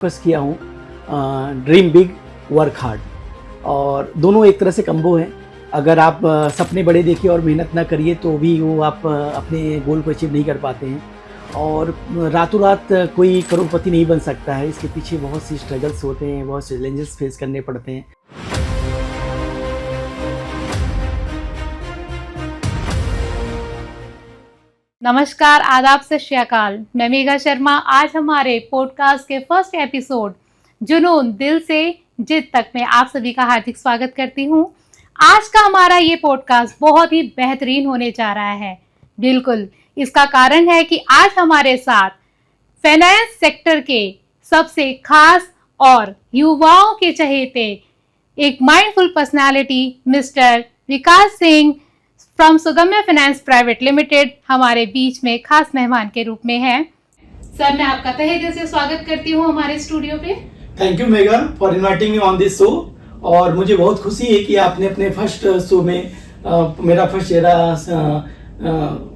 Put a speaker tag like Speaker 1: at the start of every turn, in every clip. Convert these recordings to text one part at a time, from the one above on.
Speaker 1: Focus किया हूँ dream big work hard, और दोनों एक तरह से कम्बो हैं। अगर आप सपने बड़े देखिए और मेहनत ना करिए तो भी वो आप अपने गोल को अचीव नहीं कर पाते हैं। और रातों रात कोई करोड़पति नहीं बन सकता है, इसके पीछे बहुत सी स्ट्रगल्स होते हैं, बहुत चैलेंजेस फेस करने पड़ते हैं।
Speaker 2: नमस्कार, आदाब, सत श्री अकाल। मैं मेघा शर्मा। आज हमारे पॉडकास्ट के फर्स्ट एपिसोड जुनून दिल से जिद तक में आप सभी का हार्दिक स्वागत करती हूँ। आज का हमारा ये पॉडकास्ट बहुत ही बेहतरीन होने जा रहा है। बिल्कुल, इसका कारण है कि आज हमारे साथ फाइनेंस सेक्टर के सबसे खास और युवाओं के चहेते एक mindful personality mister Vikas Singh from Sugamya finance private limited हमारे बीच में खास मेहमान के रूप में हैं। सर, मैं आपका तहे दिल से स्वागत करती हूँ हमारे स्टूडियो पे।
Speaker 1: Thank you mega for inviting me on this show. और मुझे बहुत खुशी है कि आपने अपने फर्स्ट शो में मेरा फर्स्ट चेहरा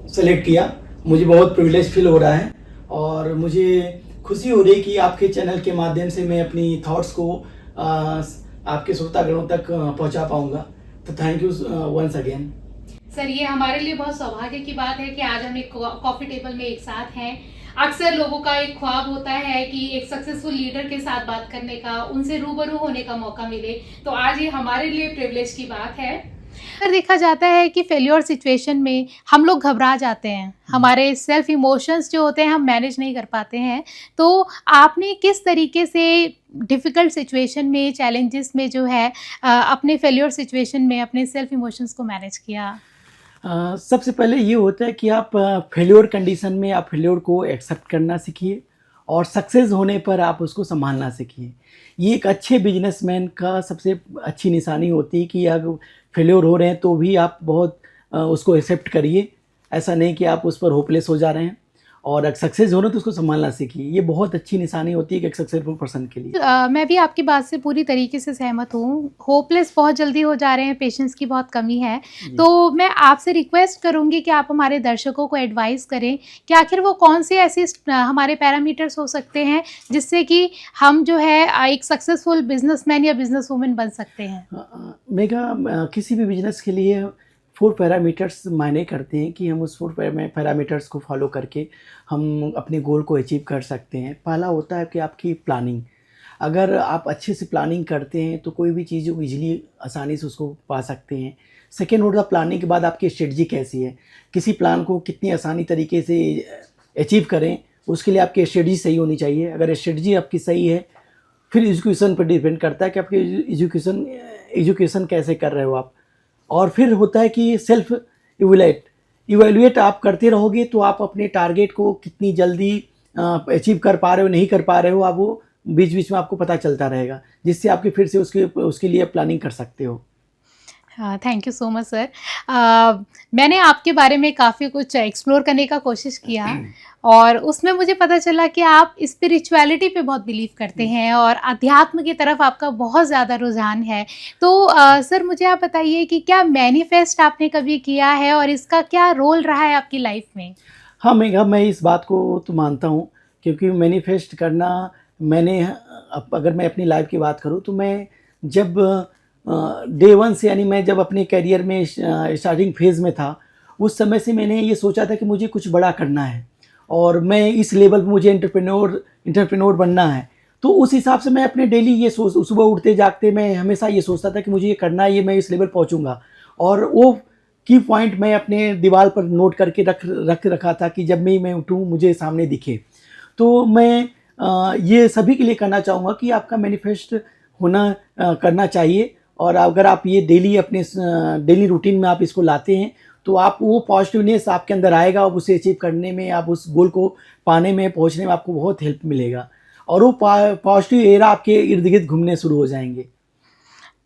Speaker 1: सेलेक्ट किया। मुझे बहुत प्रिविलेज फील हो रहा है और मुझे खुशी हो रही है कि आपके चैनल के माध्यम से मैं अपनी थॉट्स को आपके श्रोतागणों तक पहुंचा पाऊंगा। तो thank you once again.
Speaker 2: Sir, ये हमारे लिए बहुत सौभाग्य की बात है कि आज हम एक कॉफी टेबल में एक साथ हैं। अक्सर लोगों का एक ख्वाब होता है कि एक सक्सेसफुल लीडर के साथ बात करने का, उनसे रूबरू होने का मौका मिले, तो आज ये हमारे लिए प्रिविलेज की बात है। अगर देखा जाता है कि फेल्योर सिचुएशन में हम लोग घबरा जाते हैं, हमारे सेल्फ इमोशंस जो होते हैं हम मैनेज नहीं कर पाते हैं। तो आपने किस तरीके से डिफ़िकल्ट सिचुएशन में, चैलेंजेस में जो है अपने फेल्योर सिचुएशन में अपने सेल्फ इमोशंस को मैनेज किया?
Speaker 1: सबसे पहले ये होता है कि आप फेल्योर कंडीशन में आप फेल्योर को एक्सेप्ट करना सीखिए और सक्सेस होने पर आप उसको संभालना सीखिए। ये एक अच्छे बिजनेसमैन का सबसे अच्छी निशानी होती है कि अगर फेल्योर हो रहे हैं तो भी आप बहुत उसको एक्सेप्ट करिए। ऐसा नहीं कि आप उस पर होपलेस हो जा रहे हैं, और अगर सक्सेस हो रहे तो उसको संभालना सीखिए। ये बहुत अच्छी निशानी होती है कि एक सक्सेसफुल पर्सन के लिए।
Speaker 2: मैं भी आपकी बात से पूरी तरीके से सहमत हूँ। होपलेस बहुत जल्दी हो जा रहे हैं, पेशेंस की बहुत कमी है। तो मैं आपसे रिक्वेस्ट करूँगी कि आप हमारे दर्शकों को एडवाइस करें कि आखिर वो कौन से ऐसे हमारे पैरामीटर्स हो सकते हैं जिससे कि हम जो है एक सक्सेसफुल बिजनेसमैन या बिजनेस वूमेन बन सकते हैं।
Speaker 1: मेगा किसी भी बिजनेस के लिए 4 पैरामीटर्स मायने करते हैं कि हम उस 4 पैरामीटर्स को फॉलो करके हम अपने गोल को अचीव कर सकते हैं। पहला होता है कि आपकी प्लानिंग। अगर आप अच्छे से प्लानिंग करते हैं तो कोई भी चीज़ ईजिली आसानी से उसको पा सकते हैं। सेकेंड होता है प्लानिंग के बाद आपकी स्ट्रेटजी कैसी है, किसी प्लान को कितनी आसानी तरीके से अचीव करें, उसके लिए आपकी स्ट्रेटजी सही होनी चाहिए। अगर स्ट्रेटजी आपकी सही है, फिर एजुकेशन पर डिपेंड करता है कि आपकी एजुकेशन कैसे कर रहे हो आप। और फिर होता है कि सेल्फ इवेल्युएट आप करते रहोगे तो आप अपने टारगेट को कितनी जल्दी अचीव कर पा रहे हो, नहीं कर पा रहे हो, आप वो बीच बीच में आपको पता चलता रहेगा, जिससे आपके फिर से उसके लिए प्लानिंग कर सकते हो।
Speaker 2: हाँ, thank you so much sir. मैंने आपके बारे में काफ़ी कुछ एक्सप्लोर करने का कोशिश किया और उसमें मुझे पता चला कि आप स्पिरिचुअलिटी पे बहुत बिलीव करते हैं और अध्यात्म की तरफ आपका बहुत ज़्यादा रुझान है। तो सर, मुझे आप बताइए कि क्या मैनिफेस्ट आपने कभी किया है और इसका क्या रोल रहा है आपकी लाइफ में?
Speaker 1: हाँ मेघा, मैं इस बात को तो मानता हूँ, क्योंकि मैनिफेस्ट करना मैंने अगर मैं अपनी लाइफ की बात करूँ तो मैं जब डे 1 से, यानी मैं जब अपने करियर में स्टार्टिंग फेज़ में था, उस समय से मैंने ये सोचा था कि मुझे कुछ बड़ा करना है और मैं इस लेवल पे मुझे एंटरप्रेन्योर बनना है। तो उस हिसाब से मैं अपने डेली ये सुबह उठते जागते मैं हमेशा ये सोचता था कि मुझे ये करना है, ये मैं इस लेवल पहुँचूँगा। और वो की पॉइंट मैं अपने दीवार पर नोट करके रखा था कि जब मैं उठूँ मुझे सामने दिखे। तो मैं ये सभी के लिए कहना चाहूँगा कि आपका मैनिफेस्ट करना चाहिए, और अगर आप ये डेली अपने डेली रूटीन में आप इसको लाते हैं तो आप वो पॉजिटिवनेस आपके अंदर आएगा और उसे अचीव करने में, आप उस गोल को पाने में, पहुंचने में आपको बहुत हेल्प मिलेगा और वो पॉजिटिव एरा आपके इर्द गिर्द घूमने शुरू हो जाएंगे।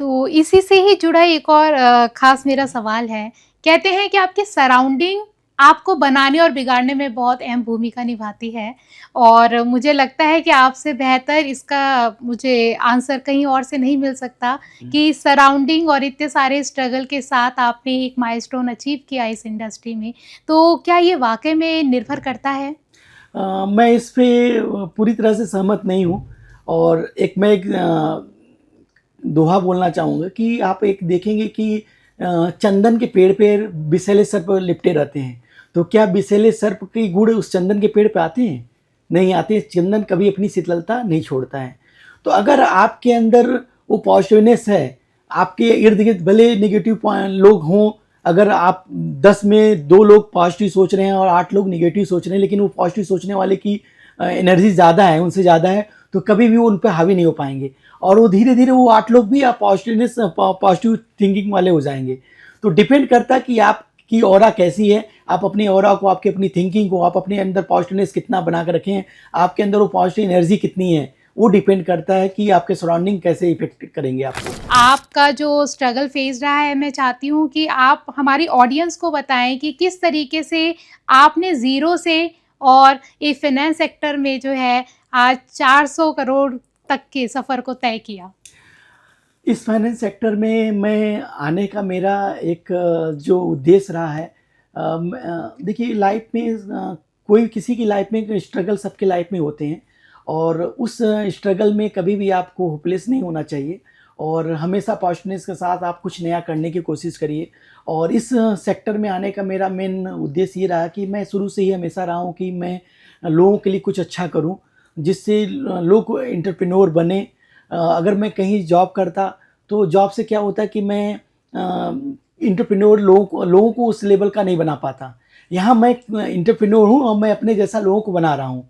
Speaker 2: तो इसी से ही जुड़ा एक और ख़ास मेरा सवाल है। कहते हैं कि आपकी सराउंडिंग आपको बनाने और बिगाड़ने में बहुत अहम भूमिका निभाती है और मुझे लगता है कि आपसे बेहतर इसका मुझे आंसर कहीं और से नहीं मिल सकता कि सराउंडिंग और इतने सारे स्ट्रगल के साथ आपने एक माइलस्टोन अचीव किया इस इंडस्ट्री में। तो क्या ये वाक़ई में निर्भर करता है?
Speaker 1: मैं इस पे पूरी तरह से सहमत नहीं हूँ, और एक दोहा बोलना चाहूँगा कि आप एक देखेंगे कि चंदन के पेड़ पे बिसेले सर्प लिपटे रहते हैं, तो क्या बिसेले सर्प के गुण उस चंदन के पेड़ पे आते हैं? नहीं आते। चंदन कभी अपनी शीतलता नहीं छोड़ता है। तो अगर आपके अंदर वो पॉजिटिवनेस है, आपके इर्द गिर्द भले नेगेटिव लोग हों, अगर आप 10 में 2 लोग पॉजिटिव सोच रहे हैं और 8 लोग नेगेटिव सोच रहे हैं, लेकिन वो पॉजिटिव सोचने वाले की एनर्जी ज़्यादा है, उनसे ज़्यादा है, तो कभी भी वो उन पर हावी नहीं हो पाएंगे और वो धीरे धीरे वो 8 लोग भी आप पॉजिटिव थिंकिंग वाले हो जाएंगे। तो डिपेंड करता है कि आपकी ऑरा कैसी है, आप अपनी ऑरा को, आपकी अपनी थिंकिंग को, आप अपने अंदर पॉजिटिवनेस कितना बना कर रखें हैं, आपके अंदर वो पॉजिटिव एनर्जी कितनी है, वो डिपेंड करता है कि आपके सराउंडिंग कैसे इफेक्ट करेंगे आपको।
Speaker 2: आपका जो स्ट्रगल फेज रहा है, मैं चाहती हूँ कि आप हमारी ऑडियंस को बताएं कि किस तरीके से आपने ज़ीरो से और ये फाइनेंस सेक्टर में जो है आज 400 करोड़ तक के सफ़र को तय किया।
Speaker 1: इस फाइनेंस सेक्टर में मैं आने का मेरा एक जो उद्देश्य रहा है, देखिए लाइफ में कोई किसी की लाइफ में स्ट्रगल सबके लाइफ में होते हैं और उस स्ट्रगल में कभी भी आपको होपलेस नहीं होना चाहिए और हमेशा पॉजिटिवनेस के साथ आप कुछ नया करने की कोशिश करिए। और इस सेक्टर में आने का मेरा मेन उद्देश्य ये रहा कि मैं शुरू से ही हमेशा रहा हूँ कि मैं लोगों के लिए कुछ अच्छा करूँ, जिससे लोग एंटरप्रेन्योर बने। अगर मैं कहीं जॉब करता तो जॉब से क्या होता है कि मैं एंटरप्रेन्योर लोगों को उस लेवल का नहीं बना पाता। यहाँ मैं एंटरप्रेन्योर हूँ और मैं अपने जैसा लोगों को बना रहा हूँ।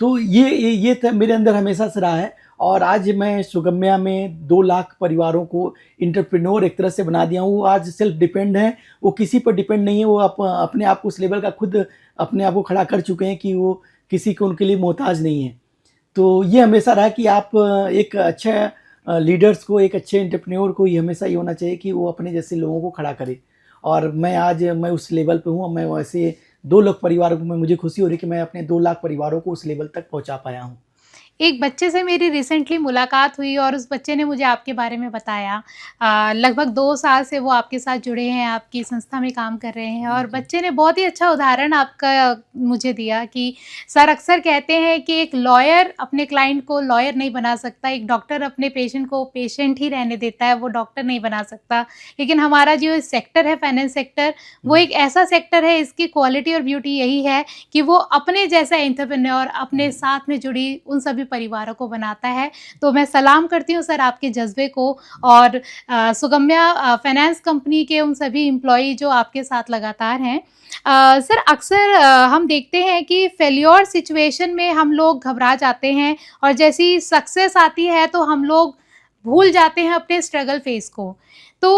Speaker 1: तो ये मेरे अंदर हमेशा से रहा है और आज मैं सुगम्या में 2 लाख परिवारों को एंटरप्रेन्योर एक तरह से बना दिया हूँ। वो आज सेल्फ डिपेंड हैं, वो किसी पर डिपेंड नहीं है, वो अपने आप को उस लेवल का खुद अपने आप को खड़ा कर चुके हैं कि वो किसी को उनके लिए मोहताज नहीं है। तो ये हमेशा रहा कि आप एक अच्छा लीडर्स को, एक अच्छे एंटरप्रेन्योर को ये हमेशा ये होना चाहिए कि वो अपने जैसे लोगों को खड़ा करे। और मैं उस लेवल पे हूँ। मैं वैसे 2 लाख परिवारों को, मुझे खुशी हो रही है कि मैं अपने 2 लाख परिवारों को उस लेवल तक पहुँचा पाया हूँ।
Speaker 2: एक बच्चे से मेरी रिसेंटली मुलाकात हुई और उस बच्चे ने मुझे आपके बारे में बताया। लगभग 2 साल से वो आपके साथ जुड़े हैं, आपकी संस्था में काम कर रहे हैं और बच्चे ने बहुत ही अच्छा उदाहरण आपका मुझे दिया कि सर अक्सर कहते हैं कि एक लॉयर अपने क्लाइंट को लॉयर नहीं बना सकता, एक डॉक्टर अपने पेशेंट को पेशेंट ही रहने देता है, वो डॉक्टर नहीं बना सकता। लेकिन हमारा जो सेक्टर है फाइनेंस सेक्टर, वो एक ऐसा सेक्टर है, इसकी क्वालिटी और ब्यूटी यही है कि वो अपने जैसा एंटरप्रेन्योर अपने साथ में जुड़ी उन सभी परिवारों को बनाता है। तो मैं सलाम करती हूँ सर आपके जज्बे को और सुगम्या फाइनेंस कंपनी के उन सभी एम्प्लॉई जो आपके साथ लगातार हैं। सर अक्सर हम देखते हैं कि फेल्योर सिचुएशन में हम लोग घबरा जाते हैं और जैसी सक्सेस आती है तो हम लोग भूल जाते हैं अपने स्ट्रगल फेस को। तो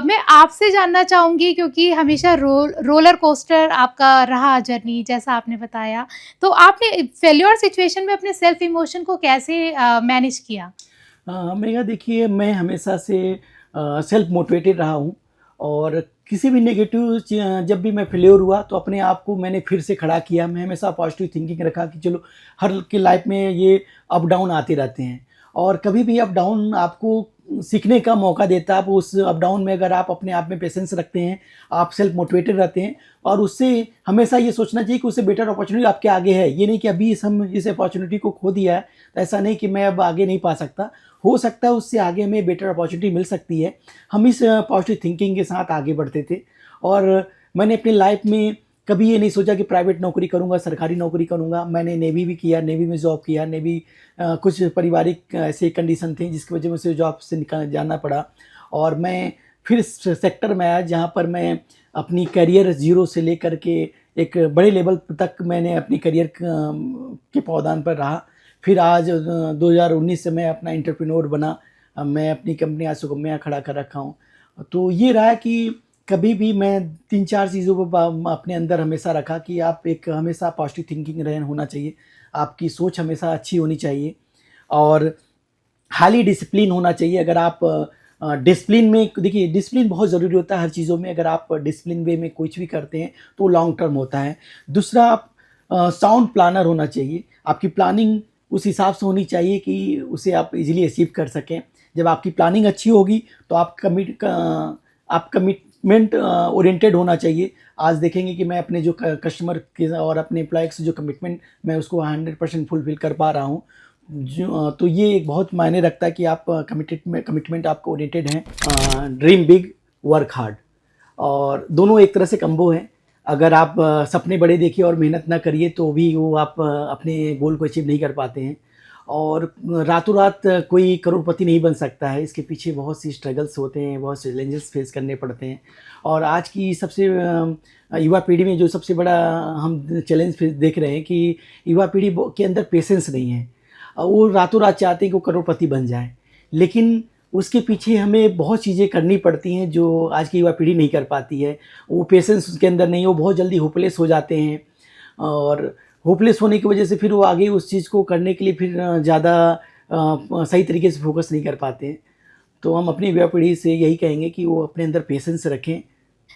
Speaker 2: मैं आपसे जानना चाहूँगी क्योंकि हमेशा रोलर कोस्टर आपका रहा जर्नी जैसा आपने बताया, तो आपने फेल्योर सिचुएशन में अपने सेल्फ इमोशन को कैसे मैनेज किया?
Speaker 1: मेरा देखिए, मैं हमेशा से सेल्फ मोटिवेटेड रहा हूँ और किसी भी नेगेटिव जब भी मैं फेल्योर हुआ तो अपने आप को मैंने फिर से खड़ा किया। मैं हमेशा पॉजिटिव थिंकिंग रखा कि चलो, हर की लाइफ में ये अप डाउन आते रहते हैं और कभी भी अप डाउन आपको सीखने का मौका देता है। आप उस अप डाउन में अगर आप अपने आप में पेशेंस रखते हैं, आप सेल्फ मोटिवेटेड रहते हैं और उससे हमेशा ये सोचना चाहिए कि उससे बेटर अपॉर्चुनिटी आपके आगे है। ये नहीं कि अभी हम इस अपॉर्चुनिटी को खो दिया है, तो ऐसा नहीं कि मैं अब आगे नहीं पा सकता। हो सकता है उससे आगे हमें बेटर अपॉर्चुनिटी मिल सकती है। हम इस पॉजिटिव थिंकिंग के साथ आगे बढ़ते थे और मैंने अपनी लाइफ में कभी ये नहीं सोचा कि प्राइवेट नौकरी करूँगा, सरकारी नौकरी करूँगा। मैंने नेवी भी किया, नेवी में जॉब किया। नेवी कुछ पारिवारिक ऐसे कंडीशन थी जिसकी वजह से जॉब से निकल जाना पड़ा और मैं फिर इस सेक्टर में आया जहाँ पर मैं अपनी करियर ज़ीरो से लेकर के एक बड़े लेवल तक मैंने अपनी करियर के पावदान पर रहा। फिर आज 2019 से मैं अपना एंटरप्रेन्योर बना। मैं अपनी कंपनी आज सुगम्या खड़ा कर रखा हूँ। तो ये रहा कि कभी भी मैं 3-4 चीज़ों को अपने अंदर हमेशा रखा कि आप एक हमेशा पॉजिटिव थिंकिंग होना चाहिए, आपकी सोच हमेशा अच्छी होनी चाहिए और हाईली डिसिप्लिन होना चाहिए। अगर आप डिसिप्लिन में, देखिए डिसिप्लिन बहुत ज़रूरी होता है हर चीज़ों में। अगर आप डिसिप्लिन वे में कुछ भी करते हैं तो लॉन्ग टर्म होता है। दूसरा, आप साउंड प्लानर होना चाहिए। आपकी प्लानिंग उस हिसाब से होनी चाहिए कि उसे आप इजीली अचीव कर सकें। जब आपकी प्लानिंग अच्छी होगी तो आप कमिटमेंट ओरिएंटेड होना चाहिए। आज देखेंगे कि मैं अपने जो कस्टमर के और अपने एम्प्लॉय से जो कमिटमेंट मैं उसको 100% फुलफिल कर पा रहा हूँ। तो ये एक बहुत मायने रखता है कि आप कमिटमेंट आपको ओरिएंटेड हैं, ड्रीम बिग वर्क हार्ड, और दोनों एक तरह से कम्बो हैं। अगर आप सपने बड़े देखिए और मेहनत ना करिए तो भी वो आप अपने गोल को अचीव नहीं कर पाते हैं। और रातों रात कोई करोड़पति नहीं बन सकता है, इसके पीछे बहुत सी स्ट्रगल्स होते हैं, बहुत से चैलेंजेस फेस करने पड़ते हैं। और आज की सबसे युवा पीढ़ी में जो सबसे बड़ा हम चैलेंज देख रहे हैं कि युवा पीढ़ी के अंदर पेशेंस नहीं है। वो रातों रात चाहते हैं कि वो करोड़पति बन जाए, लेकिन उसके पीछे हमें बहुत चीज़ें करनी पड़ती हैं जो आज की युवा पीढ़ी नहीं कर पाती है। वो पेशेंस उसके अंदर नहीं है, वो बहुत जल्दी होपलेस हो जाते हैं, और होपलेस होने की वजह से फिर वो आगे उस चीज़ को करने के लिए फिर ज़्यादा सही तरीके से फोकस नहीं कर पाते हैं। तो हम अपनी युवा पीढ़ी से यही कहेंगे कि वो अपने अंदर पेशेंस रखें।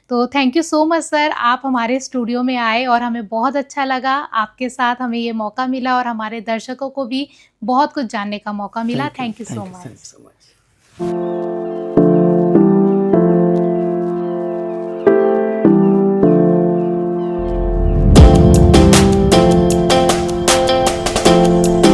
Speaker 2: तो thank you so much sir, आप हमारे स्टूडियो में आए और हमें बहुत अच्छा लगा। आपके साथ हमें ये मौका मिला और हमारे दर्शकों को भी बहुत कुछ जानने का मौका मिला। Thank you so much.
Speaker 1: Thank you so much.